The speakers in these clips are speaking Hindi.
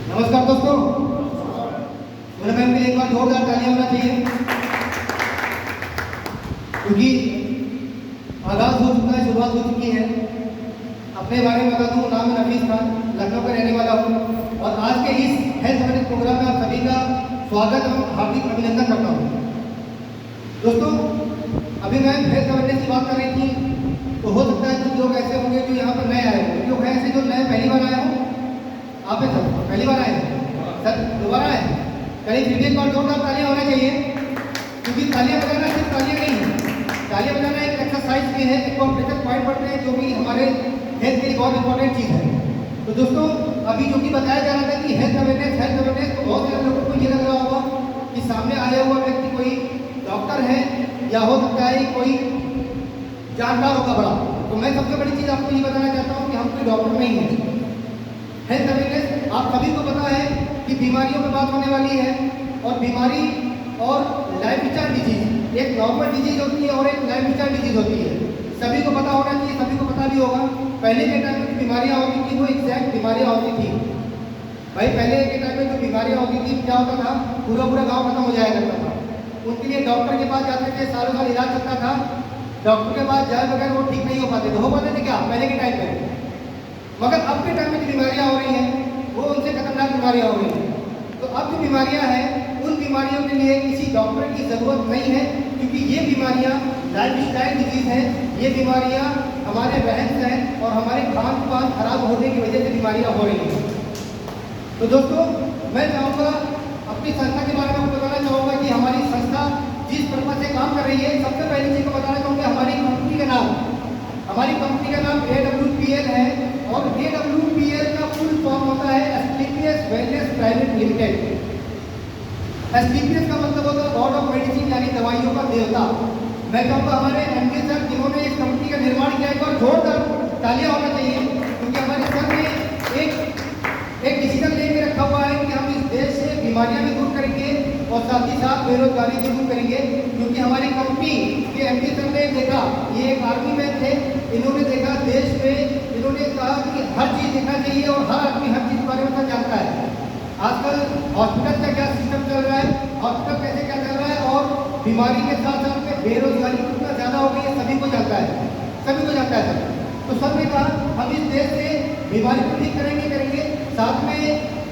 नमस्कार दोस्तों, मेरे मैम के लिए एक बार जोरदार तालियां होना चाहिए क्योंकि आगाज हो चुका है, शुरुआत हो चुकी है। अपने बारे में बता दूं, नाम है नफीस खान, लखनऊ का रहने वाला हूं और आज के इस हेल्थ अवेयरनेस प्रोग्राम में आप सभी का स्वागत और हार्दिक अभिनंदन करता हूं। दोस्तों, अभी मैं हेल्थ अवेयरनेस की बात कर रही थी, तो हो सकता है कुछ लोग ऐसे होंगे जो यहाँ पर नए आए होंगे। लोग हैं ऐसे जो नए पहली बार आए हों? आप हैं सर पहली बार आए हैं? सर दोबारा आए? कहीं फिर भी एक बार जोरदार तालियां होना चाहिए क्योंकि तालियां बजाना सिर्फ तालियां नहीं है, तालियां बजाना एक एक्सरसाइज भी है, एक कॉम्पिटिशन पॉइंट बढ़ते हैं जो भी हमारे हेल्थ के लिए बहुत इंपॉर्टेंट चीज़ है। तो दोस्तों, अभी जो कि बताया जा रहा था कि हेल्थ अवेयरनेस तो बहुत सारे लोगों को ये लग रहा होगा कि सामने आया हुआ व्यक्ति कोई डॉक्टर है या हो सकता है कोई जानकार होगा बड़ा। तो मैं सबसे बड़ी चीज़ आपको ये बताना चाहता हूँ कि हम कोई डॉक्टर नहीं है। हेल्थ अवेयरनेस आप सभी को पता है कि बीमारियों पर बात होने वाली है और बीमारी और लाइफ स्टाइल डिजीज, एक नॉर्मल डिजीज होती है और एक लाइफ स्टाइल डिजीज होती है। सभी को पता होना चाहिए, सभी को पता भी होगा। पहले के टाइम में जो बीमारियाँ होती थी वो एग्जैक्ट बीमारियाँ होती थी। भाई पहले के टाइम में जो बीमारियाँ होती थी क्या होता था, पूरा गाँव खत्म हो जाया करता था। उनके लिए डॉक्टर के पास जाते थे, सालों साल इलाज चलता था, डॉक्टर के पास जाए बगैर वो ठीक नहीं हो पाते थे। हो पाते थे क्या पहले के टाइम में? मगर अब के टाइम में जो बीमारियाँ हो रही हैं वो उनसे खतरनाक बीमारियाँ हो रही हैं। तो अब जो बीमारियाँ हैं उन बीमारियों के लिए किसी डॉक्टर की ज़रूरत नहीं है क्योंकि ये बीमारियाँ लाइफ स्टाइल डिजीज हैं। ये बीमारियाँ हमारे रहन सहन और हमारे खान पान खराब होने की वजह से बीमारियाँ हो रही हैं। तो दोस्तों, मैं चाहूँगा अपनी संस्था के बारे में आपको बताना चाहूँगा कि हमारी संस्था जिस पर्पज से काम कर रही है। सबसे पहली चीज़ को बताना चाहूँगा हमारी कंपनी का नाम AWPL है और AWPL का फुल फॉर्म होता है Asclepius wellness private limited. Asclepius का मतलब होता है गॉड ऑफ मेडिसिन, यानी दवाइयों का देवता। मैं कहूँगा हमारे एमडी सर जिन्होंने इस कंपनी का निर्माण किया, एक बार जोरदार तालियां होना चाहिए क्योंकि हमारे सर ने एक डिसीजन लेके रखा हुआ है कि हम इस देश से बीमारियां भी दूर करेंगे और साथ ही साथ बेरोजगारी भी दूर करेंगे। क्योंकि हमारी कंपनी के एमडी सर ने देखा, ये एक आर्मी मैन थे, इन्होंने देखा देश में, इन्होंने कहा कि हर चीज़ देखना चाहिए और हर आदमी हर चीज़ के बारे में जानता है। आजकल हॉस्पिटल का क्या सिस्टम चल रहा है, हॉस्पिटल कैसे क्या चल रहा है और बीमारी के साथ साथ में बेरोजगारी कितना ज़्यादा हो गई है सभी को जानता है, सभी को जानता है सर। तो सर ने कहा हम इस देश से बीमारी को ठीक करेंगे साथ में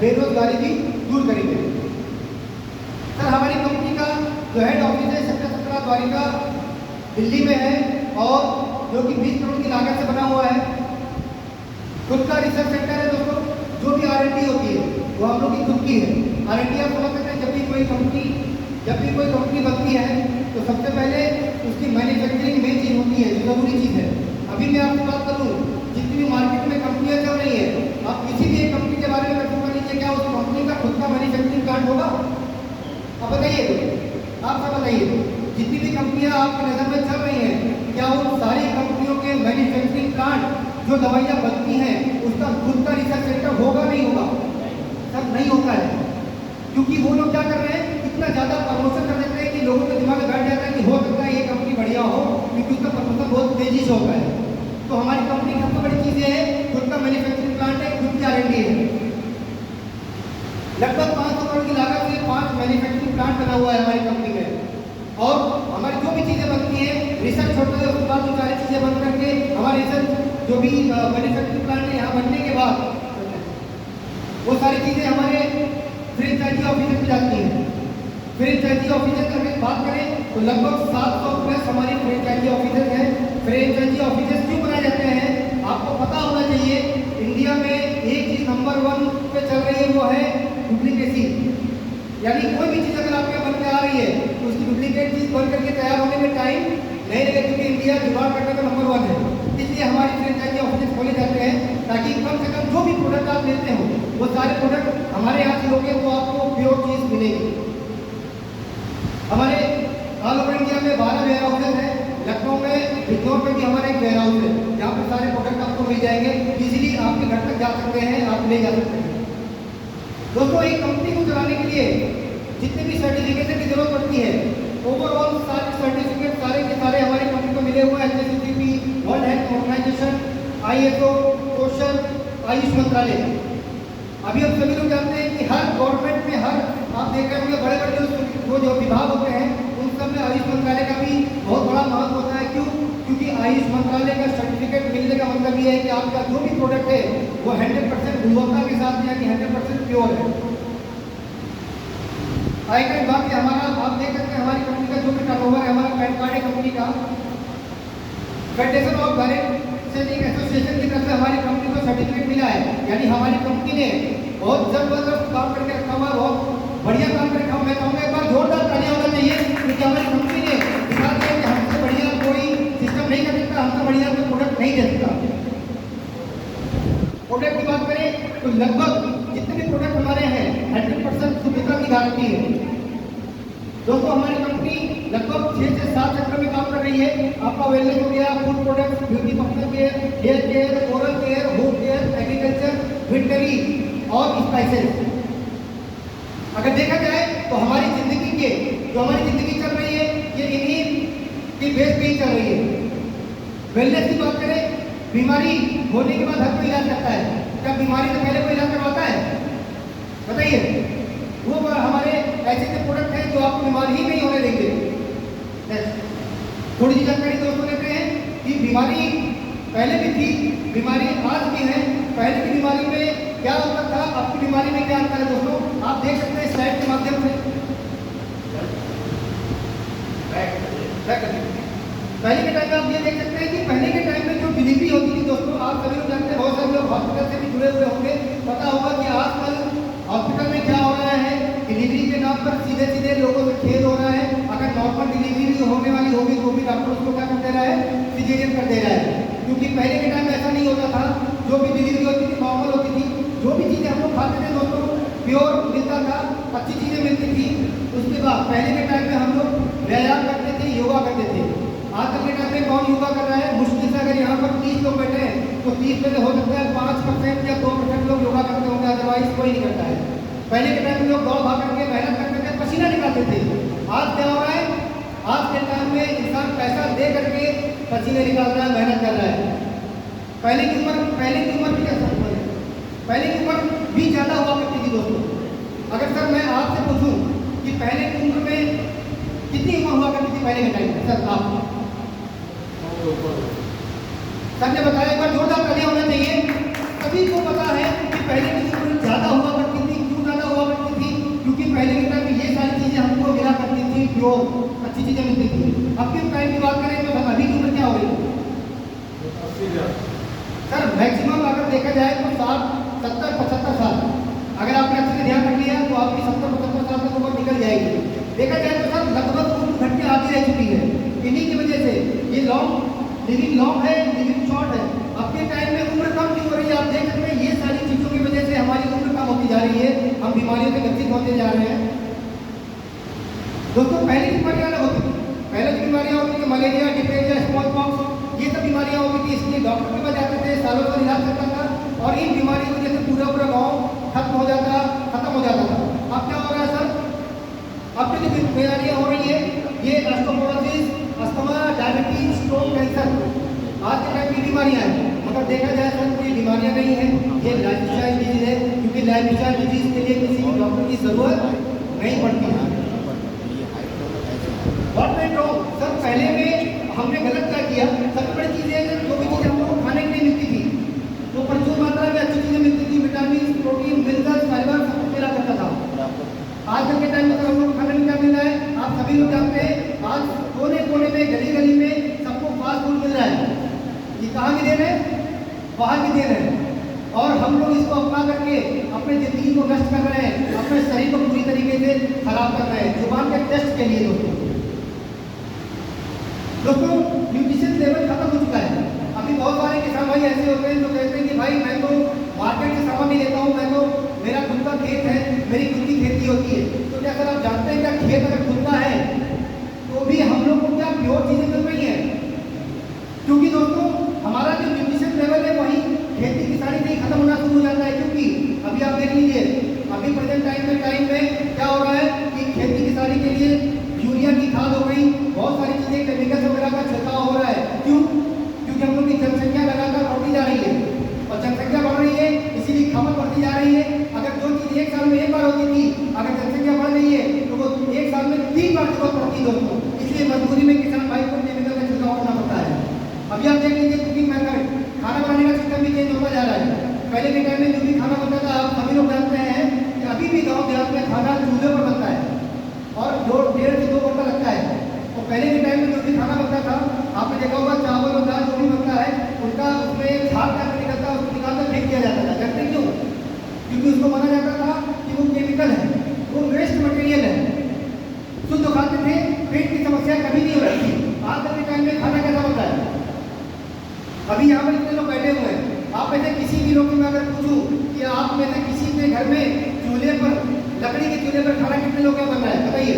बेरोजगारी भी दूर करेंगे। सर हमारी कंपनी का जो हेड ऑफिस है सेक्टर 17 द्वारिका दिल्ली में है और जो कि 20 करोड़ की लागत से बना हुआ है। खुद का रिसर्च सेंटर है दोस्तों। जो भी R&D होती है वो हम लोग की खुद की है। R&D आप समझ सकते हैं, जब भी कोई कंपनी बनती है तो सबसे पहले उसकी मैन्युफैक्चरिंग मेन चीज़ होती है, जो जरूरी चीज़ है। अभी मैं आपसे बात करूँ, जितनी भी मार्केट में कंपनियाँ चल रही है, आप किसी भी एक कंपनी के बारे में कंफर्म कर लीजिए, क्या उस कंपनी का खुद का मैन्युफैक्चरिंग प्लांट होगा? आप बताइए, आप सब बताइए, जितनी भी कंपनियां आपकी नज़र में चल रही हैं, क्या उन सारी कंपनियों के मैन्युफैक्चरिंग प्लांट जो दवाइयाँ बनती हैं उसका खुद का रिसर्च सेंटर होगा? नहीं होगा सर, नहीं होता है। क्योंकि वो लोग क्या कर रहे हैं, इतना ज़्यादा प्रमोशन कर देते हैं कि लोगों के दिमाग में बैठ जाता है कि हो सकता है ये कंपनी बढ़िया हो, क्योंकि उसका प्रमोशन बहुत तेज़ी से होता है। तो हमारी कंपनी की सबसे बड़ी चीज़ ये है, खुद का मैन्युफैक्चरिंग प्लांट है, खुद की R&D है। लगभग 500 करोड़ की लागत से 5 मैन्युफैक्चरिंग प्लांट बना हुआ है हमारी कंपनी में और हमारी जो भी चीज़ें बनती हैं रिसर्च होता है, उसके बाद वो सारी चीज़ें बन करके हमारे रिसर्च जो भी मैन्युफैक्चरिंग प्लांट है यहाँ बनने के बाद वो सारी चीज़ें हमारे फ्रेंचाइजी ऑफिसर में जाती हैं। फ्रेंचाइजी ऑफिसर की अगर बात करें तो लगभग 700 प्लस हमारे फ्रेंचाइजी ऑफिसर हैं। फ्रेंचाइजी ऑफिसर क्यों बनाए जाते हैं आपको पता होना चाहिए। इंडिया में एक चीज़ नंबर 1 पे चल रही है, वो है डुप्लीकेसी। यानी कोई भी चीज़ अगर आपके बन के आ रही है तो उसकी डुप्लीकेट चीज़ बन करके तैयार होने में टाइम नहीं लगेगा, क्योंकि इंडिया जुगाड़ करने का नंबर 1 है। इसलिए हमारी फ्रेंचाइजी ऑफिस खोले जाते हैं ताकि कम से कम जो भी प्रोडक्ट आप लेते हो वो सारे प्रोडक्ट हमारे यहाँ से लोगे तो आपको प्योर चीज़ मिलेगी। हमारे ऑल ओवर इंडिया में 12 वेयर हाउसेज हैं। लखनऊ में बिजनौर में भी हमारा एक वेयर हाउस है जहाँ पर सारे प्रोडक्ट आपको मिल जाएंगे, इजीली आपके घर तक जा सकते हैं, आप ले जा सकते हैं। दोस्तों, एक कंपनी को चलाने के लिए जितने भी सर्टिफिकेशन की जरूरत पड़ती है, ओवरऑल सारे सर्टिफिकेट सारे के सारे हमारी कंपनी को मिले हुए हैं। HACCP, world health organisation, ISO, social Ayush मंत्रालय। अभी हम सभी लोग जानते हैं कि हर गवर्नमेंट में हर आप देख रहे होंगे बड़े बड़े जो विभाग होते हैं उन सब में आयुष मंत्रालय का भी बहुत बड़ा महत्व होता है। क्यों? क्योंकि आयुष मंत्रालय का सर्टिफिकेट मिलने का मतलब ये है कि आपका जो भी प्रोडक्ट है वो 100% गुणवत्ता के साथ यानी 100% प्योर है। आगे की बात है हमारा, आप देख सकते हैं हमारी कंपनी का जो भी टर्नओवर है, हमारा पैन कार्ड है कंपनी का, फेडरेशन ऑफ गारंटी एसोसिएशन की तरफ से हमारी कंपनी को सर्टिफिकेट मिला है। यानी हमारी कंपनी ने बहुत जबरदस्त काम करके रखा हुआ, बहुत बढ़िया काम करके रखा हुआ। मैं कहूँगा एक बार जोरदार तालियां होना चाहिए क्योंकि हमारी कंपनी ने दिखा दिया कि हमसे बढ़िया कोई सिस्टम नहीं कर सकता, हमसे बढ़िया कोई प्रोडक्ट नहीं दे सकता। प्रोडक्ट की बात करें तो लगभग जितने भी प्रोडक्ट हमारे हैं 100% शुद्धता की गारंटी है। दोस्तों हमारी कंपनी लगभग 6 से 7 सेक्टर में काम कर रही है। आपका वेलनेस हो गया, food products, beauty personal care, hair care, oral care, home care, agriculture, veterinary और स्पाइसेस। अगर देखा जाए तो हमारी जिंदगी के जो हमारी जिंदगी चल रही है ये इन्हीं की बेस पे ही चल रही है। वेलनेस की बात करें, बीमारी होने के बाद हर कोई इलाज करता है। क्या बीमारी से पहले कोई इलाज करवाता है? बताइए। वो हमारे ऐसे ऐसे प्रोडक्ट हैं जो आपको बीमारी ही नहीं होने देंगे। थोड़ी सी जानकारी दोस्तों लेते हैं कि बीमारी पहले भी थी, बीमारी आज भी है। पहले की बीमारी में क्या अंतर था, अब की बीमारी में क्या अंतर है दोस्तों आप देख सकते हैं स्लाइड के माध्यम से। पहले के टाइम में आप ये देख सकते हैं कि पहले के टाइम में जो डिलीवरी होती थी दोस्तों, आप सभी लोग जानते हैं, बहुत सारे लोग हॉस्पिटल से भी जुड़े हुए होंगे, पता होगा कि आजकल हॉस्पिटल में क्या हो रहा है, डिलीवरी के नाम पर सीधे सीधे लोगों से खेद हो रहा है। अगर नॉर्मल डिलीवरी भी होने वाली होगी तो भी डॉक्टर उसको क्या कर दे रहा है, सिजेरियन कर दे रहा है। क्योंकि पहले के टाइम में ऐसा नहीं होता था, जो भी डिलीवरी होती थी नॉर्मल होती थी। जो भी चीज़ें हम लोग खाते थे दोस्तों प्योर मिलता था, अच्छी चीज़ें मिलती थी। उसके बाद पहले के टाइम में हम लोग व्यायाम करते थे, योगा करते थे। आजकल के टाइम में कौन योगा कर रहा है? मुश्किल से अगर यहाँ पर 30 लोग बैठे हैं तो 30 में से हो सकता है 5% या 2% लोग योगा करते होंगे, अदरवाइज कोई नहीं करता है। पहले के टाइम में लोग दौड़ भाग करके मेहनत करते थे, पसीना निकालते थे। आज क्या हो रहा है? आज के टाइम में इंसान पैसा दे करके पसीने निकाल रहा है, मेहनत कर रहा है। पहले की उम्र भी क्या सब पहले की उम्र भी ज़्यादा हुआ करती थी दोस्तों। अगर सर मैं आपसे पूछूं कि पहले की उम्र में कितनी उम्र हुआ करती थी पहले के टाइम में, सर आप सर ने बताया, एक बार जोरदार तालियां होना चाहिए। सभी को पता है कि पहले की उम्र ज़्यादा हुआ करती थी। क्यों ज़्यादा हुआ करती थी? क्योंकि पहले के टाइम में ये सारी चीज़ें हमको मिला करती थी, जो अच्छी चीज़ें मिलती थी। अब के टाइम की बात करें तो अभी की उम्र क्या हो रही है? सर मैक्सिमम अगर देखा जाए तो 60, 70, 75 साल। अगर आपने अच्छे से ध्यान रख लिया तो आपकी 70-75 साल तक उम्र निकल जाएगी। देखा जाए तो सर लगभग उम्र घट के आधी रह चुकी है। इन्हीं की वजह से ये लिविंग लॉन्ग है, लिविंग शॉर्ट है। अब के टाइम में उम्र कम क्यों हो रही है? आप देख सकते हैं ये सारी चीज़ों की वजह से हमारी उम्र कम होती जा रही है, हम बीमारियों से ग्रसित होते जा रहे हैं। दोस्तों पहले की बीमारियाँ अलग होती थी। पहले की बीमारियाँ होती थी मलेरिया, डिप्थीरिया, स्मॉल पॉक्स, ये सब बीमारियाँ होती थी। इसलिए डॉक्टर के पास जाते थे, सालों का इलाज करता था और इन बीमारियों की वजह से पूरा गाँव खत्म हो जाता था। अब क्या हो रहा है सर? अब जो बीमारियाँ हो रही है ये osteoporosis, asthma, diabetes, stroke, cancer आज के टाइम की बीमारियाँ हैं। मगर देखा जाए सर कोई बीमारियाँ नहीं है, ये लाइफस्टाइल डिजीज है। क्योंकि लाइफस्टाइल डिजीज के लिए किसी भी डॉक्टर की जरूरत नहीं पड़ती है। What went wrong? सर पहले में हमने गलत क्या किया? सबसे बड़ी चीज़ है जो भी चीज़ हमको खाने के लिए मिलती थी तो प्रचुर मात्रा में अच्छी चीज़ें मिलती थी, विटामिन, प्रोटीन, मिनरल्स, फाइबर सब कुछ मिला करता था। आजकल के टाइम में हम लोग खाने में क्या मिल रहा है? आप सभी लोग जानते हैं, आज कोने कोने में, गली गली में सबको फास्ट फूड मिल रहा है। ये कहाँ की देन है? बाहर की देन है। और हम लोग इसको अपना करके अपने ज़िंदगी को नष्ट कर रहे हैं, अपने शरीर को पूरी तरीके से खराब कर रहे हैं, जुबान के टेस्ट के लिए। दोस्तों न्यूट्रिशन लेवल खत्म हो चुका है। अभी बहुत सारे किसान भाई ऐसे होते हैं जो कहते हैं कि भाई मैं तो मार्केट से सामान नहीं लेता हूँ, मैं तो मेरा खुद का खेत है, मेरी खुद की खेती होती है। तो क्या सर आप जानते हैं क्या खेत अगर खुद का है तो भी हम लोग को क्या प्योर चीज़ें मिल रही हैं? क्योंकि दोस्तों हमारा जो न्यूट्रिशन लेवल है वही खेती किसानी से ही खत्म होना शुरू हो जाता है। क्योंकि अभी आप देख लीजिए, अभी प्रेजेंट टाइम में क्या हो रहा है कि खेती किसानी के लिए यूरिया की खाद हो गई, बहुत सारी चीज़ें केमिकल्स वगैरह का छिड़काव हो रहा है। क्यों? क्योंकि हम लोग की जनसंख्या लगातार बढ़ती जा रही है और जनसंख्या बढ़ रही है और जो 1.5 से 2 घंटा लगता है। तो पहले के टाइम में जो भी खाना बनता था, आपने देखा होगा चावल और दाल जो भी बनता है उनका उसमें झाग टाइप का निकलता है, उसको निकाल कर फेंक दिया जाता था। जानते क्यों? क्योंकि उसको माना जाता था कि वो केमिकल है, वो वेस्ट मटेरियल है। शुद्ध खाते थे, पेट की समस्या कभी नहीं हो रही थी। आज के टाइम में खाना कैसा बनता है? अभी यहाँ पर इतने लोग बैठे हुए हैं, आप में से किसी भी लोग में अगर पूछूं कि आप में से किसी के घर में चूल्हे पर, लकड़ी के चूल्हे पर खाना कितने लोग का बन रहा है बताइए?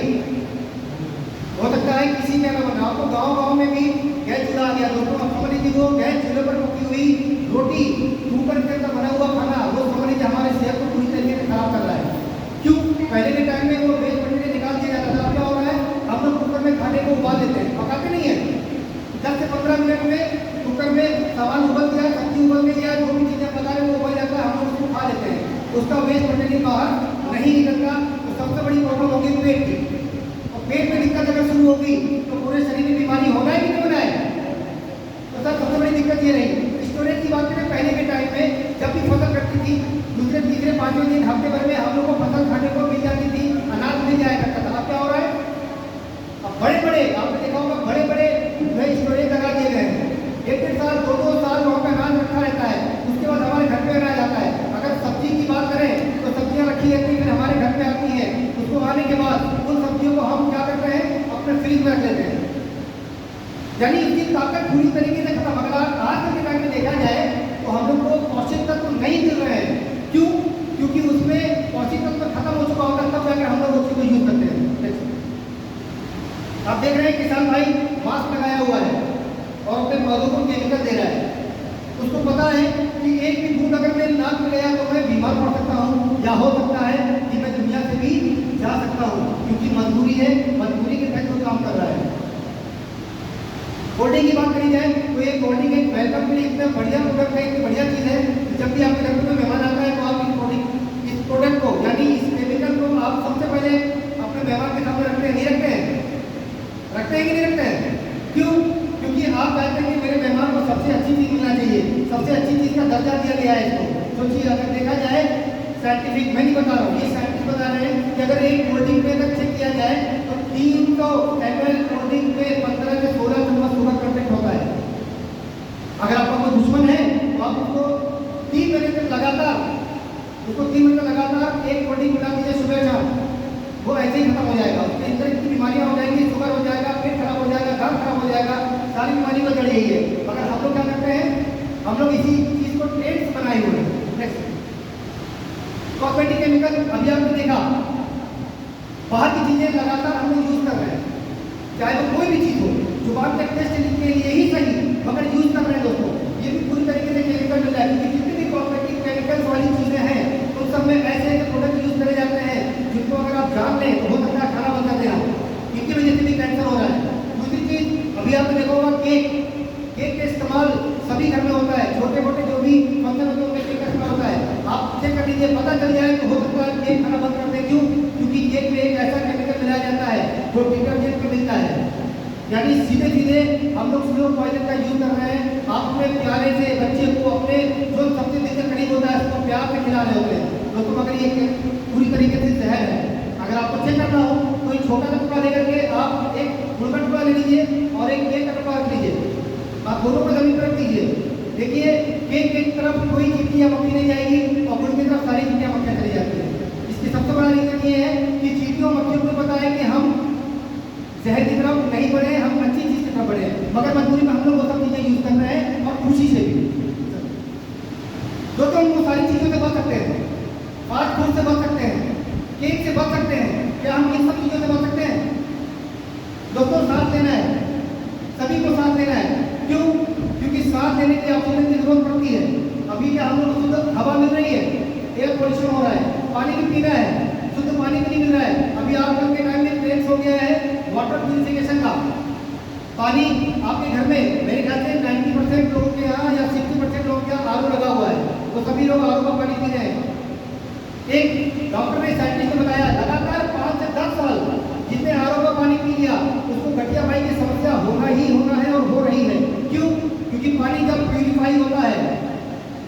हो सकता है किसी का ना बना। आपको गांव में भी गैस चूल्हा आ गया दोस्तों। अब समझ लीजिए वो गैस चूल्हे पर पकी हुई रोटी, कुकर के अंदर बना हुआ खाना, वो समझ लीजिए हमारे सेहत को पूरी तरीके से खराब कर रहा है। क्यों? पहले के टाइम में वो वेस्ट मटेरियल निकाल दिया जाता था। क्या हो रहा है? हम लोग कुकर में खाने को उबाल देते हैं, पकाते नहीं है। 10 से 15 मिनट में कुकर में सामान उबल गया, सब्जी उबल गई या जो भी चीज़ें पका रहे हैं वो उबल जाता है, हम लोग उसको खा लेते हैं। उसका वेस्ट मटेरियल बाहर नहीं निकलता। तो सबसे बड़ी प्रॉब्लम होगी पेट की। और पेट में दिक्कत अगर शुरू होगी तो पूरे शरीर में बीमारी होना है कि नहीं होना है? तो सर सबसे बड़ी दिक्कत ये रही। स्टोरेज की बात करें, पहले के टाइम में जब भी फसल कटती थी, दूसरे तीसरे पांचवें दिन हफ्ते भर में हम लोग को फसल खाने को मिल जाती थी, अनाज मिल जाया करता था। अब क्या हो रहा है? अब बड़े बड़े, आपने देखा होगा बड़े बड़े स्टोरेज लगा दिए गए हैं। 1-1.5 साल 2-2 साल वहाँ पे अनाज रखा रहता है, उसके बाद हमारे घर पे अनाज आता है। अगर सब्जी की बात करें तो सब्जियां रखी रहती है, फिर हमारे घर पे आती हैं। उसको आने के बाद उन सब्जियों को हम क्या करते हैं? अपने फ्रिज में रख लेते हैं, यानी इसकी ताकत पूरी तरीके से खत्म। अगर आज के टाइम में देखा जाए तो हम लोग को पौष्टिक तत्व नहीं मिल रहे हैं। क्यों? क्योंकि उसमें पौष्टिक तत्व खत्म हो चुका होगा, तब जाकर हम लोग उसी को यूज करते हैं। आप देख रहे हैं किसान भाई मास्क लगाया हुआ है और अपने पौधों को केमिकल दे रहा है। उसको पता है कि एक भी बूंद अगर मेरे नाक में गया तो मैं बीमार पड़ सकता हूँ, या हो सकता है कि मैं दुनिया से भी जा सकता हूँ, क्योंकि मजबूरी है, मजबूरी के तहत वो काम कर रहा है। कोल्ड ड्रिंक की बात करी जाए तो ये कोल्ड ड्रिंक एक वेलकम के लिए इतना बढ़िया प्रोडक्ट है, इतनी बढ़िया चीज़ है। जब भी आपके घर में मेहमान आता है तो आप इस प्रोडक्ट को, यानी इस केमिकल को आप सबसे पहले अपने मेहमान के सामने रखते हैं, नहीं रखते हैं? रखते हैं कि नहीं रखते हैं? क्यों? क्योंकि आप कहते हैं कि मेरे मेहमान को सबसे अच्छी चीज़ मिलना चाहिए, सबसे अच्छी चीज़ का दर्जा दिया गया है इसको। सोचिए, अगर देखा जाए साइंटिफिक, मैं नहीं बता रहा हूँ, ये साइंटिस्ट बता रहे हैं कि अगर एक कोल्ड ड्रिंक में अगर चेक किया जाए तो 300 ml कोल्ड ड्रिंक में 15 से 16 चम्मच शुगर कंटेंट होता है। अगर आपका कोई दुश्मन है तो आप उसको 3 मिनट तक लगातार एक कोल्ड ड्रिंक पिला दीजिए सुबह शाम, वो ऐसे ही खत्म हो जाएगा। उसके अंदर इतनी बीमारियां हो जाएंगी, शुगर हो जाएगा, पेट खराब हो जाएगा, दांत खराब हो जाएगा, सारी बीमारी का जड़ यही है। मगर हम लोग क्या करते हैं? हम लोग इसी चीज़ को ट्रेंड्स बनाए हुए हैं। कॉस्मेटिक केमिकल, अभी आपने देखा बाहर की चीज़ें लगातार हम लोग यूज़ कर रहे हैं, चाहे वो कोई भी चीज़ हो, जुबान तक टेस्ट के लिए ही सही, मगर यूज़ कर रहे हैं दोस्तों। ये भी पूरी तरीके से केमिकल मिल रहा है, क्योंकि जितनी भी कॉस्मेटिक केमिकल्स वाली चीज़ें हैं उन सब में ऐसे ऐसे प्रोडक्ट यूज़ करे जाते हैं जिनको अगर आप जान लें तो हो सकता है खाना बंद कर देना, इनकी वजह से भी कैंसर हो रहा है। दूसरी चीज़, अभी आपने देखा होगा केक का इस्तेमाल सभी घर में होता है, छोटे मोटे जो भी फंक्शन होते हैं उनमें केक का इस्तेमाल होता है। आप चेक कर लीजिए, पता चल जाए तो हो सकता है केक खाना बंद कर दें। क्यों? क्योंकि केक में एक ऐसा केमिकल मिलाया जाता है जो डिटर्जेंट में मिलता है, यानी सीधे सीधे हम लोग स्लो पॉइजन का यूज कर रहे हैं। आप अपने प्यारे से बच्चे को, अपने जो सबसे दिल के करीब होता है उसको प्यार से खिला रहे होते हैं दोस्तों, मगर ये पूरी तरीके से जहर है। अगर आपको चेक करना हो तो एक छोटा सा टुकड़ा लेकर के आप एक गुड़ का टुकड़ा ले लीजिए और एक केक का टुकड़ा रख लीजिए, आप दोनों को जमीन पर रख दीजिए। देखिए, केक की तरफ कोई चींटी या मक्खी नहीं जाएगी और गुड़ की तरफ सारी चींटियां मक्खियां चली जाती है। इसकी सबसे बड़ा रीजन ये है कि चींटियों मक्खियों को पता है कि हम जहर की तरफ नहीं बढ़े, हम अच्छी चीज़ की तरफ बढ़े, मगर मजबूरी में हम लोग वो सब चीज़ें यूज कर रहे हैं और खुशी से भी। दोस्तों, हम वो सारी चीज़ों से बच सकते हैं, फास्ट फूड से बच सकते हैं, केक से बच सकते हैं। क्या हम इन सब चीज़ों से बच सकते हैं? दोस्तों, सांस लेना है, सभी को सांस लेना है। क्यों? क्योंकि सांस लेने के लिए ऑक्सीजन की जरूरत पड़ती है। अभी क्या हम लोग को शुद्ध हवा मिल रही है? एयर पोल्यूशन हो रहा है। पानी भी पीना है, शुद्ध पानी भी नहीं मिल रहा है। अभी आजकल के टाइम में ट्रेंड्स हो गया है वाटर प्यूरिफिकेशन का। पानी आपके घर में मेरे ख्याल से 90% लोगों के यहाँ या 60% लोगों के यहाँ आरओ लगा हुआ है, तो सभी लोग आरओ का पानी पी रहे हैं। एक डॉक्टर ने, साइंटिस्ट ने बताया, लगातार 5 से 10 साल जितने आरओ का पानी पी लिया उसको गठिया पानी की समस्या होना ही होना है और हो रही है। क्यों? क्योंकि पानी जब प्यूरिफाई होता है,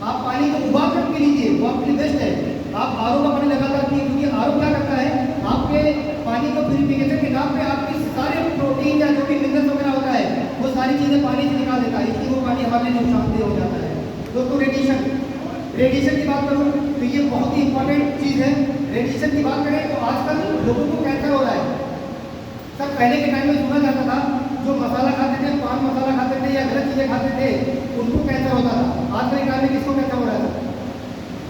आप पानी को उबाल कर पी लीजिए, वो आपके लिए बेस्ट है। आप आरओ का पानी लगातार पिए, क्योंकि आरओ क्या करता है, आपके पानी पानी को प्यूरिफिकेशन के नाम पे आपकी सारे प्रोटीन या जो भी मिनरल्स वगैरह होता है वो सारी चीज़ें पानी से निकाल देता है, इसलिए वो पानी हमारे लिए नुकसानदेह हो जाता है। दोस्तों रेडिएशन की बात करूँ तो ये बहुत ही इंपॉर्टेंट चीज़ है। रेडिएशन की बात करें तो आजकल लोगों को कैंसर हो रहा है। सब पहले के टाइम में सुना जाता था जो मसाला खाते थे, पान मसाला खाते थे या गलत चीज़ें खाते थे उनको कैंसर होता था। आज के टाइम में किसको कैंसर हो रहा है?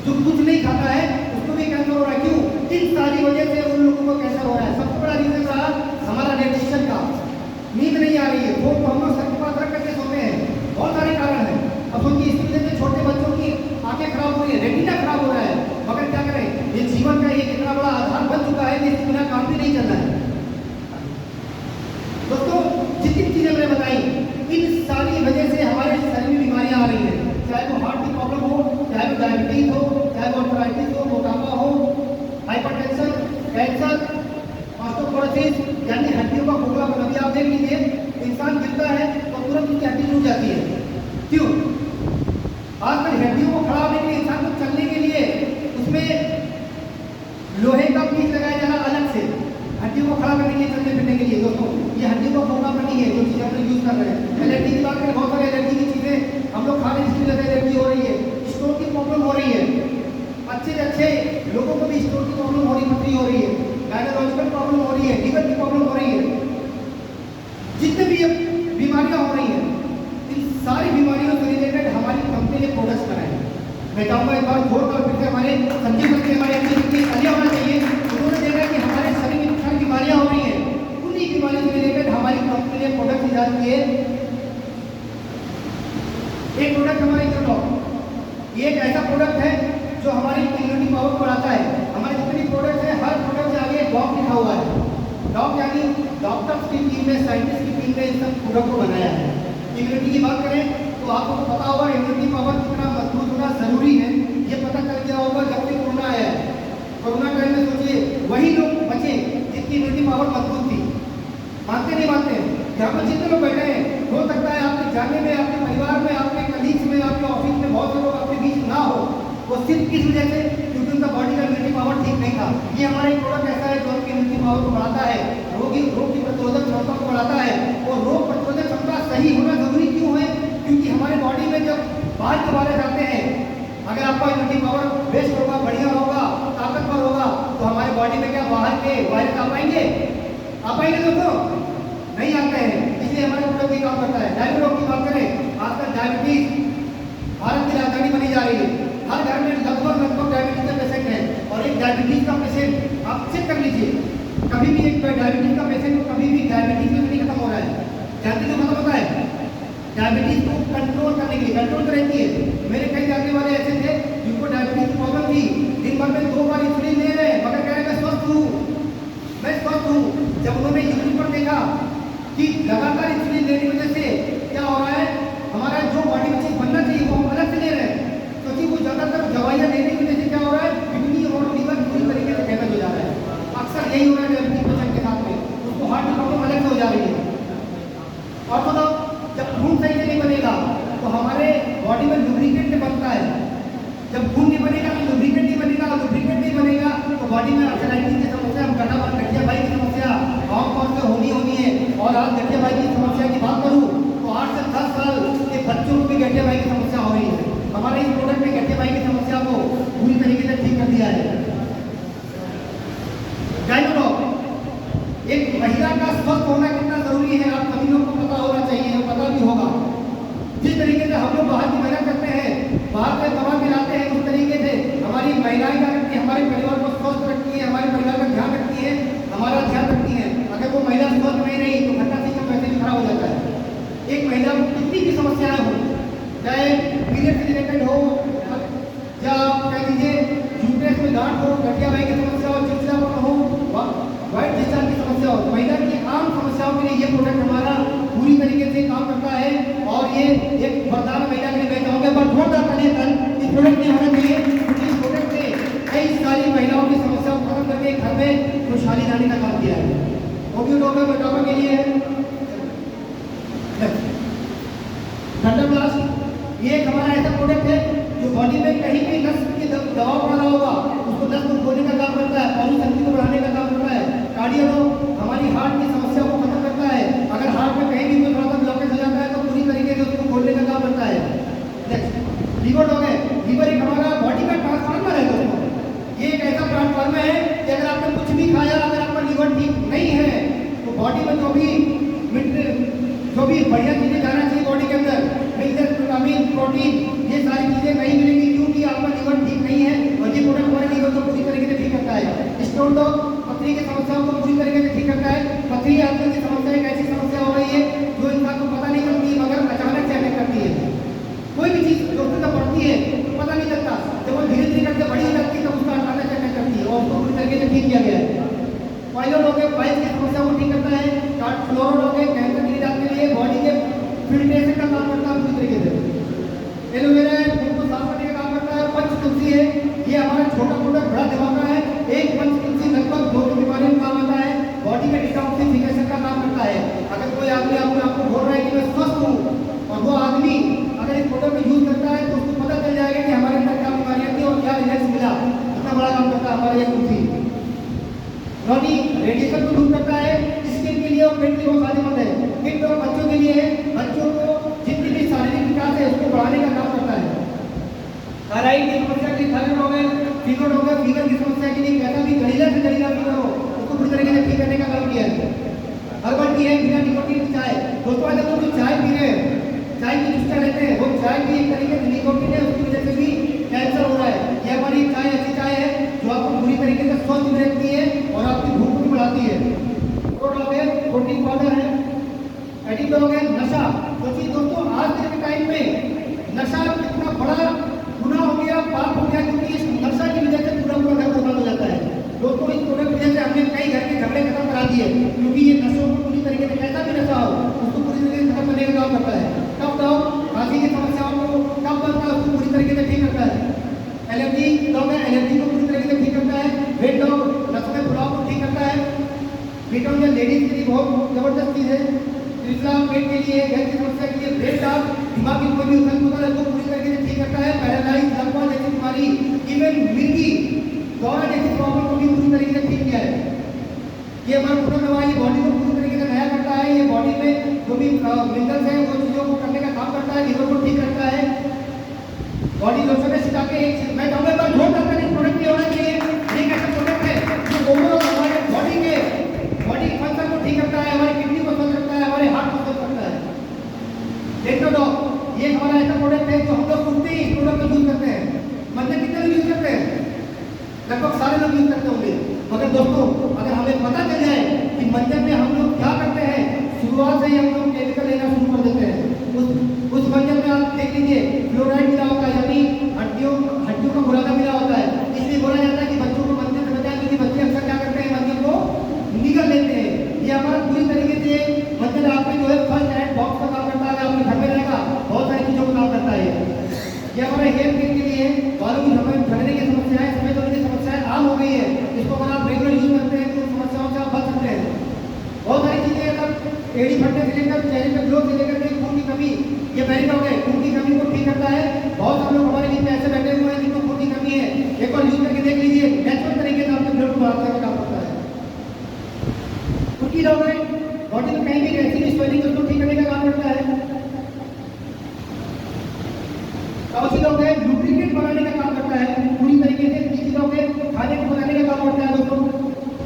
जो कुछ नहीं खाता है उसको भी कैंसर हो रहा है। क्यों? इन सारी वजह से उन लोगों को कैंसर हो रहा है। सबसे बड़ा रीजन रहा हमारा रेडिएशन का। नींद नहीं आ रही है, वो हम लोग सर के पास रख करके सोते हैं, बहुत सारे कारण हैं। अब उनकी इस वजह से छोटे बच्चों की आंखें खराब हो रही है, रेटिना खराब हो रहा है। मगर क्या करें, ये जीवन का एक इतना बड़ा आधार बन चुका है कि इसके बिना काम भी नहीं चल रहा है। दोस्तों जितनी चीजें मैंने बताई, इन सारी वजह से हमारे शरीर में बीमारियां आ रही हैं, चाहे वो हार्ट की प्रॉब्लम हो, चाहे वो डायबिटीज हो, चाहे वो आर्थराइटिस हो, मोटापा हो, हाइपरटेंशन, कैंसर, ऑस्टियोपोरोसिस यानी हड्डियों का खोखलापन। अभी आप देख लीजिए, इंसान गिरता है तो तुरंत उसकी हड्डी टूट जाती है। क्यों? आजकल हड्डियों को खड़ा होने के लिए, इंसान को चलने के लिए उसमें लोहे का पीस लगाया जा रहा अलग से, हड्डियों को खड़ा करने के लिए, चलने फिरने के लिए। दोस्तों ये हड्डियों का खोखलापन नहीं है जो चीज़ हम लोग यूज कर रहे हैं। एलर्जी की बात करें, बहुत सारे एलर्जी की चीज़ें हम लोग खा रहे हैं, जिसकी वजह से एलर्जी हो रही है, स्टोन की प्रॉब्लम हो रही है। अच्छे से अच्छे लोगों को भी स्टोन की प्रॉब्लम हो रही है, पथरी हो रही है, गायनोलॉजिकल प्रॉब्लम हो रही है, लीवर की प्रॉब्लम हो रही है। जितने भी बीमारियां हो रही हैं, इन सारी बीमारियों से रिलेटेड हमारी कंपनी ने प्रोडक्ट्स बनाए। मैं चाहूँगा एक बार जोर कर फिर से हमारे संजीव सर हमारे अलिया होना चाहिए। उन्होंने देखा कि हमारे शरीर में कितनी बीमारियां हो रही हैं, उन्हीं बीमारियों से रिलेटेड हमारी कंपनी ने प्रोडक्ट इजाद किए। एक प्रोडक्ट हमारे इंटरलॉक, ये एक ऐसा प्रोडक्ट है जो हमारी इम्यूनिटी पावर को बढ़ाता है। हमारे जितने भी प्रोडक्ट हैं, हर प्रोडक्ट से आगे डॉक लिखा हुआ है। डॉक यानी डॉक्टर्स की टीम ने, साइंटिस्ट की टीम ने इस सब प्रोडक्ट को बनाया है। इम्यूनिटी की बात करें तो आपको पता होगा इम्यूनिटी पावर कितना मजबूत होना जरूरी है। ये पता चल गया होगा जब से कोरोना आया है। कोरोना टाइम में सोचिए वही लोग बचे जिनकी इम्यूनिटी पावर मजबूत थी। मानते नहीं मानते? यहाँ पर जितने लोग बैठे हैं, हो सकता है आपके जानने में, आपके परिवार में, आपके कलीग्स में, आपके ऑफिस में बहुत से लोग आपके बीच ना हो, वो सिर्फ इस वजह से क्योंकि उनका बॉडी का इम्यूनिटी पावर ठीक नहीं था। ये हमारा एक प्रोडक्ट ऐसा है जो आपकी इम्यूनिटी पावर को बढ़ाता है, रोग की प्रतिरोधक क्षमता को बढ़ाता है। और रोग प्रतिरोधक क्षमता सही होना जरूरी क्यों है? क्योंकि हमारे बॉडी में जब बाहर के वायरस आते हैं, अगर आपका इम्यूनिटी पावर बेस्ट होगा, बढ़िया होगा, ताकतवर होगा, तो हमारे बॉडी में क्या बाहर के वायरस आ पाएंगे? दोस्तों नहीं आते हैं। इसलिए हमारे प्रोडक्ट ये काम करता है। डायबिटीज की बात करें, आजकल डायबिटीज भारत की राजधानी बनी जा रही है। हर घर में लगभग डायबिटीज का पेशेंट है। और एक डायबिटीज का पेशेंट आप चेक कर लीजिए, कभी भी एक डायबिटीज का पेशेंट को कभी भी डायबिटीज में नहीं खत्म हो रहा है। डायबिटीज खत्म होता है डायबिटीज को कंट्रोल करने के लिए, कंट्रोल तो रहती है। मेरे कई जानने वाले ऐसे थे जिनको डायबिटीज की प्रॉब्लम थी, दिन भर में 2 बार इंसुलिन ले रहे हैं, मगर कह रहे मैं स्वस्थ हूँ। जब उन्होंने यूट्यूब पर देखा कि लगातार इंसुलिन लेने की वजह से क्या हो रहा है, हमारा जो बॉडी में चीज बनना चाहिए वो हम अलग से ले रहे हैं, क्योंकि वो ज्यादातर दवाइयाँ लेने की वजह से क्या हो रहा है, किडनी और लीवर पूरी तरीके से डैमेज हो जा रहा है। अक्सर यही हो रहा है डायबिटीज पेशेंट के साथ में, उसको हार्ट की प्रॉब्लम अलग से हो जा रही है। और तो जब खून सही से नहीं बनेगा तो हमारे बॉडी में लुब्रिकेंट बनता है। जब खून नहीं बनेगा तो लुब्रिकेंट नहीं बनेगा, लुब्रिकेंट नहीं बनेगा तो बॉडी में आर्थराइटिस की समस्या, गठियाबाई की समस्या आमतौर से होनी है। और आज गठियाबाई की समस्या की बात करूँ तो 8 से 10 साल के बच्चों को भी गठियाबाई की समस्या हो रही है। हमारे इस प्रोडक्ट ने गठियाबाई की समस्या को पूरी तरीके से ठीक कर दिया है। गाइनोलॉग, एक महिला का स्वस्थ होना कितना जरूरी है आप सभी लोगों को पता होना चाहिए, पता भी होगा। जिस तरीके से हम लोग बाहर की मेहनत करते हैं, बाहर से कमा के लाते हैं, उस तरीके से हमारी महिलाएं क्या करती है, हमारे परिवार को स्वस्थ रखती है, हमारे परिवार का ध्यान रखती है, हमारा ध्यान रखती है। अगर वो महिला स्वस्थ नहीं रही तो घटना सिस्टम वैसे भी खराब हो जाता है। एक महिला को कितनी भी समस्याएं हो, चाहे पीरियड से रिलेटेड हो या कह लीजिए यूट्रस में गांठ हो, गठियाबाई की समस्या हो, चिड़चिड़ापन हो, व्हाइट डिस्चार्ज की समस्या हो, महिला की आम समस्याओं के लिए ये प्रोडक्ट हमारा पूरी तरीके से काम करता है। और ये एक वरदान महिला के लिए मैं चाहूँगा पर जोरदार तालियां इस प्रोडक्ट में होना चाहिए, क्योंकि इस प्रोडक्ट ने कई सारी महिलाओं की समस्याओं को खत्म करके घर में खुशहाली लाने का काम किया है। मोटापा के लिए थंडर ब्लास्ट, ये एक हमारा ऐसा प्रोडक्ट है जो बॉडी में कहीं भी नस की दबाव पड़ रहा होगा उसको नस को खोलने का काम करता है, पानी शक्ति को बढ़ाने का काम करता है। कार्डियो बॉडी में जो भी बढ़िया चीज़ें जाना चाहिए बॉडी के अंदर, मिनरल, विटामिन, प्रोटीन, ये सारी चीज़ें नहीं मिलेंगी क्योंकि आपका लीवर ठीक नहीं है। और ये प्रोडक्ट हमारे लीवर को पूरी तरीके से ठीक करता है। स्टोन डॉग पथरी की समस्याओं को पूरी तरीके से ठीक करता है। पथरी आजकल की समस्या एक ऐसी समस्या हो रही है जो इंसान को पता नहीं चलती मगर अचानक से अटैक करती है। कोई भी चीज़ जो उसके अंदर बढ़ती है तो पता नहीं चलता, जब वो धीरे धीरे करके बड़ी हो जाती है तो उसका अचानक से अटैक करती है और उसको पूरी तरीके से ठीक किया गया है। पाइलोट हो गए, पाइल्स की समस्या को ठीक करता है। फ्लोरोड हो गए, कैंसर के इलाज के लिए बॉडी के फिल्ट्रेशन का काम करता है पूरी तरीके से। एलोवेरा है, खून को साफ करने का काम करता है। पंच तुलसी है, ये हमारा छोटा मोटा बड़ा दिमागा है। एक पंच तुलसी लगभग 200 बीमारियों में काम आता है। बॉडी के डिटॉक्सिफिकेशन का काम करता है। अगर कोई आदमी आपको बोल रहा है कि मैं स्वस्थ हूँ और वो आदमी अगर इस प्रोडक्ट को यूज करता है तो उसको पता चल जाएगा कि हमारे अंदर क्या बीमारियां थी और क्या रिजल्ट मिला। इतना बड़ा काम करता है हमारा ये तुलसी। रॉनी रेडिएशन को दूर करता है, स्किन के लिए और पेट के लिए बहुत फायदेमंद है। किड और बच्चों के लिए है, बच्चों को जितनी भी शारीरिक विकास है उसको बढ़ाने का काम करता है। थायराइड की समस्या के लिए थायराइड हो गए, फीवर हो गया, फीवर की समस्या के लिए कैसा भी गलीला से गलीला फीवर हो उसको पूरी तरीके से ठीक करने का काम किया है। हर्बल टी है, बिना निकोटीन की चाय। दोस्तों आज हम लोग चाय पी रहे हैं, चाय की चुस्का लेते हैं, वो चाय भी एक तरीके से निकोटीन है, उसकी वजह से भी कैंसर हो रहा है। ये हमारी चाय ऐसी चाय है जो आपको पूरी तरीके से स्वस्थ रखती है और आपकी भूख को भी बढ़ाती है। प्रोटीन पाउडर है, एडिडॉग है, नशा। सोचिए दोस्तों आज के टाइम में नशा कितना बड़ा गुनाह हो गया, पाप हो गया, क्योंकि इस नशा की वजह से पूरा पूरा घर बर्बाद हो जाता है। दोस्तों इस प्रोडक्ट की वजह से हमने कई घर के झगड़े खत्म करा दिए, क्योंकि ये नशों को पूरी तरीके से कैसा भी नशा हो उसको पूरी तरीके से खत्म करने का काम करता है। कब डॉग खांसी की समस्याओं को कब बनता है उसको पूरी तरीके से ठीक करता है। एलर्जी डॉग है, एलर्जी को पूरी तरीके से ठीक करता है। वेट डॉग नसों में फुलाव को ठीक करता है। बीटॉन जो लेडीज के लिए बहुत जबरदस्त चीज़ है। तीसरा पेट के लिए, गैस की समस्या के लिए। ब्रेड डॉग दिमाग की कोई भी उथल पुथल है तो पूरी तरीके से ठीक करता है। पैरालाइज, लकवा जैसी बीमारी, इवन मिर्गी दौरा जैसी प्रॉब्लम को भी पूरी तरीके से ठीक किया है। ये हमारा पूरा दवा ये बॉडी को पूरी तरीके से नया करता है। ये बॉडी में जो भी मिनरल्स हैं वो चीज़ों को करने का काम करता है, लीवर को ठीक करता है। बॉडी लोशन में सिखा के एक मैं चाहूँगा पर जोर करता है इस प्रोडक्ट की होना चाहिए। एक ऐसा प्रोडक्ट है जो ओवरऑल हमारे बॉडी फंक्शन को ठीक करता है, हमारी किडनी को स्वस्थ रखता है, हमारे हार्ट को स्वस्थ रखता है। डेक्टोडॉग ये हमारा ऐसा प्रोडक्ट है जो हम लोग उठते ही इस प्रोडक्ट को यूज करते हैं। मतलब कितने लोग यूज करते हैं? लगभग सारे लोग यूज करते होंगे। मगर दोस्तों अगर हमें पता चल जाए कि मंजन में हम लोग क्या करते हैं, शुरुआत से ही हम लोग केमिकल लेना शुरू कर देते हैं। उस मंजन में आप देख लीजिए फ्लोराइड मिला होता है, यानी हड्डियों का बुरादा मिला होता है। इसलिए बोला जाता है कि बच्चों को मंजन से बचाएं, क्योंकि बच्चे अक्सर क्या करते हैं मंजन को निगल लेते हैं। ये हमारा पूरी तरीके से मंजन आपके जो है फर्स्ट एड बॉक्स का काम करता है। आपके घर में रहेगा बहुत सारी चीज़ों का काम करता है। ये हमारे हेयर केयर के लिए बालों की झड़ने की समस्याएं, सफेद होने की समस्याएं आम हो गई है। इसको अगर आप रेगुलर यूज करते हैं तो समस्याओं से आप बच सकते हैं। बहुत सारी चीज़ें अगर एड़ी फटने से लेकर चेहरे पे ग्लो से लेकर के खून की कमी, ये पहले हो गए खून की कमी को ठीक करता है। बहुत सारे लोग हमारे बीच में ऐसे बैठे हुए हैं जिनको खून की कमी है, एक बार यूज करके देख लीजिए, नेचुरल तरीके से आपके ब्लड को बढ़ाने का काम करता है। कुर्की डॉग है, बॉडी में कहीं भी कैसी भी स्वेलिंग उसको ठीक करने का काम करता है। काउची डॉग है, लुब्रिकेट बनाने का काम करता है पूरी तरीके से। तीसरी डॉग है, खाने को बनाने का काम करता है दोस्तों।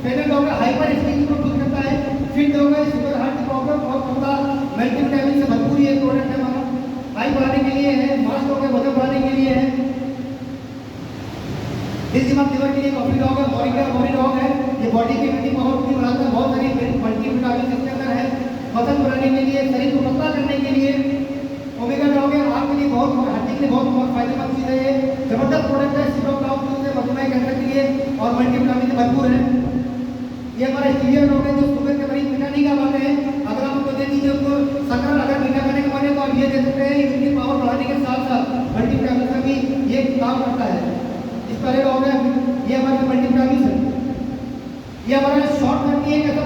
फेनल डॉग है, हाइपर एसिडिटी को ठीक करता है। फिट डॉग है, शुगर हार्ट की प्रॉब्लम और पूरा मल्टीविटामिन से भरपूर ये प्रोडक्ट है हमारा। हाइट बढ़ाने के लिए है, मांस डॉग है, वजन बढ़ाने के लिए है। दिल दिमाग लीवर के लिए कॉफी डॉग है, मोरी डॉग है, ये बॉडी की इम्यूनिटी पावर को बढ़ाता है। बहुत सारी मल्टीविटामिन इसके अंदर है। वजन बढ़ाने के लिए, शरीर को पतला करने के लिए। ओमेगा डॉग है, आँख के लिए बहुत, हड्डी के लिए बहुत फायदेमंद चीज़ है। ये जबरदस्त प्रोडक्ट है। सिरोडॉग से मधुमेह कैंसर के लिए और मल्टीविटामिन से भरपूर है। ये हमारा स्टीविया डॉग है जो शुगर के मरीज मीठा नहीं खा पाते हैं, अगर आप उनको दे दीजिए, उनको शक्कर अगर मीठा खाने का मन है तो आप ये दे सकते हैं। इम्यूनिटी पावर बढ़ाने के साथ साथ मल्टीविटामिन का भी ये काम करता है। इस पर डॉग है, ये हमारे मल्टीविटामिन है। ये हमारा शॉर्ट कट की एक ऐसा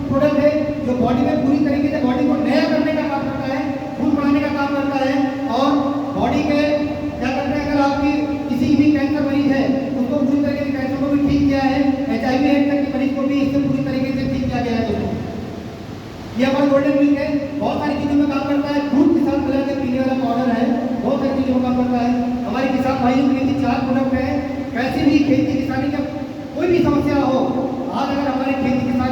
प्रोडक्ट है जो बॉडी में पूरी तरीके से बॉडी को नया करने का काम करता है, खून बढ़ाने का काम करता है। और बॉडी के क्या करते हैं, अगर आपकी किसी भी कैंसर मरीज है उसको पूरी तरीके से कैंसर को भी ठीक किया है। HIV एड तक के मरीज को भी इससे पूरी तरीके से ठीक किया गया है दोस्तों। ये हमारा गोल्डन मिल्क है, बहुत सारी चीज़ों में काम करता है। दूध के साथ मिला के पीने वाला पाउडर है, बहुत सारी चीज़ों में काम करता है। हमारे किसान भाइयों के लिए 4 प्रोडक्ट हैं। कैसे भी खेती किसानी का कोई भी समस्या हो, आज अगर हमारे खेती किसान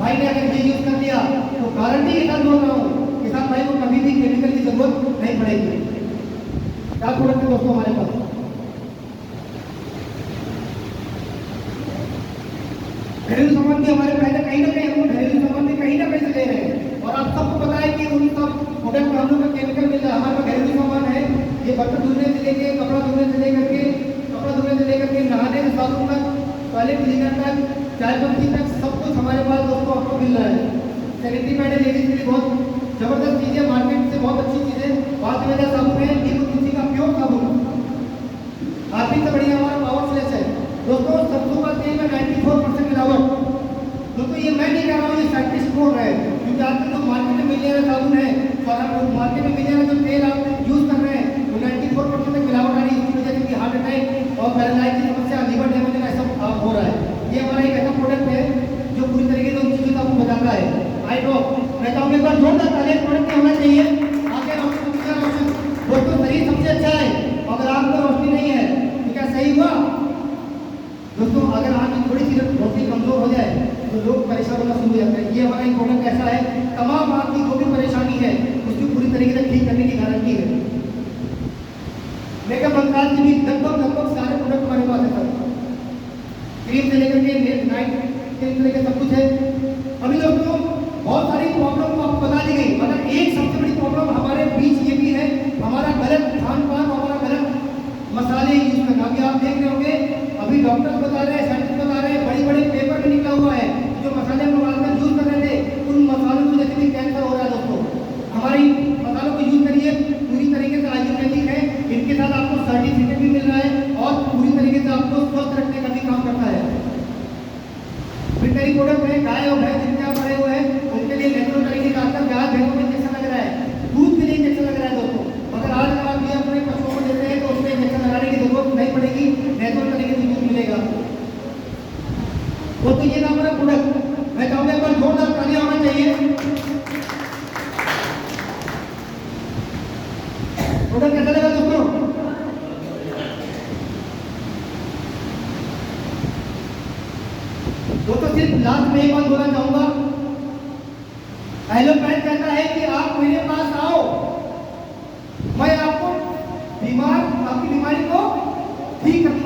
भाई ने अगर ये यूज़ कर दिया तो गारंटी के साथ बोल रहा हूँ किसान भाई को कभी भी केमिकल की जरूरत नहीं पड़ेगी। क्या प्रोडक्ट है दोस्तों हमारे पास? घरेलू सामान भी हमारे पहले कहीं ना कहीं हम घरेलू सामान भी कहीं ना कहीं से ले रहे हैं, और आप सबको पता है कि उन सब प्रोडक्ट में हम लोग का केमिकल मिल रहा है। हमारे पास घरेलू सामान है, ये बर्तन धुलने से लेके कपड़ा धुलने से लेकर के नहाने से साबुन तक, टॉयलेट क्लीनर तक, चाय पत्ती तक, सब कुछ हमारे पास दोस्तों आपको मिल रहा है। सैनिटरी पैड है लेडीज के लिए, बहुत जबरदस्त चीज़ है, मार्केट से बहुत अच्छी चीज़ है। बात में साबुन है, नींबू तुलसी का प्योर साबुन, हार्पिक से बढ़िया हमारा पावर फ्लैश है दोस्तों। सरसों का तेल में 94% मिलावट। दोस्तों ये मैं नहीं कह रहा हूँ, ये साइंटिस्ट बोल रहे हैं, क्योंकि आजकल जो मार्केट में मिलने वाला साबुन है और आप मार्केट में मिलने वाला जो तेल आप यूज कर रहे हैं वो 94% तक मिलावट आ रही है, इसकी वजह से हार्ट अटैक और पैरालाइज की समस्या, लिवर डैमेज ऐसा हो रहा है। ये हमारा एक ऐसा प्रोडक्ट है जो पूरी तरीके से उन चीज़ों को आपको बताता है। आई ड्रॉप मैं चाहूँगा एक बार जोरदार तालियां प्रोडक्ट होना चाहिए। आगे रोशन दोस्तों शरीर सबसे अच्छा है, अगर आपको रोशनी नहीं है तो क्या सही हुआ दोस्तों? अगर आपकी थोड़ी सी रोशनी कमजोर हो जाए तो लोग परेशान होना शुरू हो जाते हैं। ये हमारा एक प्रोडक्ट ऐसा है, तमाम आपकी जो भी परेशानी है उसकी पूरी तरीके से ठीक करने की गारंटी है। मेकअप बंगाल की भी लगभग सारे प्रोडक्ट हमारे पास है सर, क्रीम से लेकर के नाइट क्रीम से लेकर सब कुछ है। अभी दोस्तों बहुत सारी प्रॉब्लम को आपको बता दी गई, मगर एक सबसे बड़ी प्रॉब्लम हमारे बीच ये भी है, हमारा गलत खान पान, हमारा गलत मसाले यूज करना। अभी आप देख रहे होंगे, अभी डॉक्टर्स बता रहे हैं, साइंटिस्ट बता रहे हैं, बड़े बड़े पेपर में निकला हुआ है, जो मसाले हम लोग आजकल यूज कर रहे थे उन मसालों की वजह से भी कैंसर हो रहा है दोस्तों। हमारी मसालों को यूज करिए, पूरी तरीके से आयुर्वेदिक है, इनके साथ आपको सर्टिफिकेट भी मिल रहा है और पूरी तरीके से आपको स्वस्थ रखने का भी काम करता है। फिर कई प्रोडक्ट है, गाय और भैंस जितने आप पड़े हुए हैं उनके लिए नेचुरल तरीके का आजकल गाय भैंसों में इंजेक्शन लग रहा है, दूध के लिए इंजेक्शन लग रहा है दोस्तों। मगर आज अगर आप ये अपने पशुओं को देते हैं तो उसमें इंजेक्शन लगाने की जरूरत नहीं पड़ेगी, नेचुरल तरीके से दूध मिलेगा। वो तो ये ना हमारा प्रोडक्ट, मैं चाहूँगा एक बार जोरदार तालियां होना चाहिए। प्रोडक्ट कैसा लगा दोस्तों? दोस्तों सिर्फ लास्ट में एक बात बोलना चाहूंगा, एलोपैथ कहता है कि आप मेरे पास आओ, मैं आपको आपकी बीमारी को ठीक कर